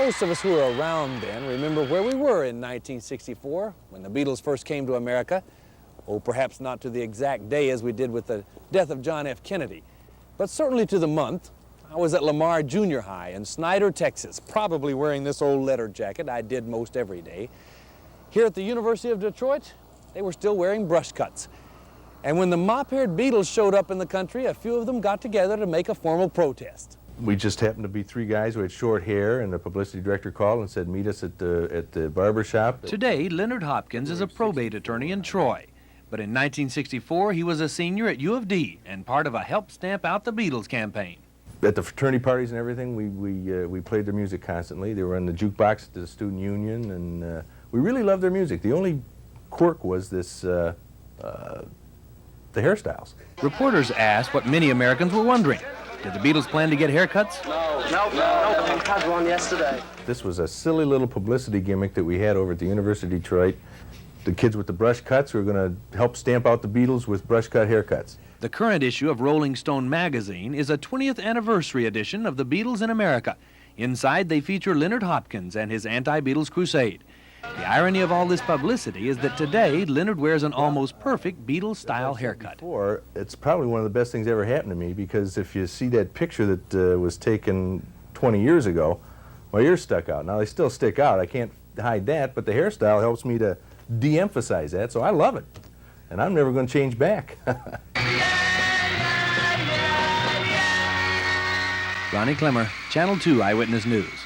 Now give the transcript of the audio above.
Most of us who were around then remember where we were in 1964 when the Beatles first came to America. Oh, perhaps not to the exact day as we did with the death of John F. Kennedy, but certainly to the month. I was at Lamar Junior High in Snyder, Texas, probably wearing this old leather jacket I did most every day. Here at the University of Detroit, they were still wearing brush cuts. And when the mop-haired Beatles showed up in the country, a few of them got together to make a formal protest. We just happened to be three guys who had short hair, and the publicity director called and said, meet us at the barber shop. Today, Leonard Hopkins is a probate attorney in Troy. But in 1964, he was a senior at U of D and part of a Help Stamp Out the Beatles campaign. At the fraternity parties and everything, we played their music constantly. They were in the jukebox at the student union, and we really loved their music. The only quirk was this, the hairstyles. Reporters asked what many Americans were wondering. Did the Beatles plan to get haircuts? No. I had one yesterday. This was a silly little publicity gimmick that we had over at the University of Detroit. The kids with the brush cuts were going to help stamp out the Beatles with brush cut haircuts. The current issue of Rolling Stone magazine is a 20th anniversary edition of the Beatles in America. Inside, they feature Leonard Hopkins and his anti-Beatles crusade. The irony of all this publicity is that today, Leonard wears an almost perfect Beatles-style haircut. It's probably one of the best things ever happened to me, because if you see that picture that was taken 20 years ago, my ears stuck out. Now, they still stick out. I can't hide that, but the hairstyle helps me to de-emphasize that, so I love it. And I'm never going to change back. Ronnie Clemmer, Channel 2 Eyewitness News.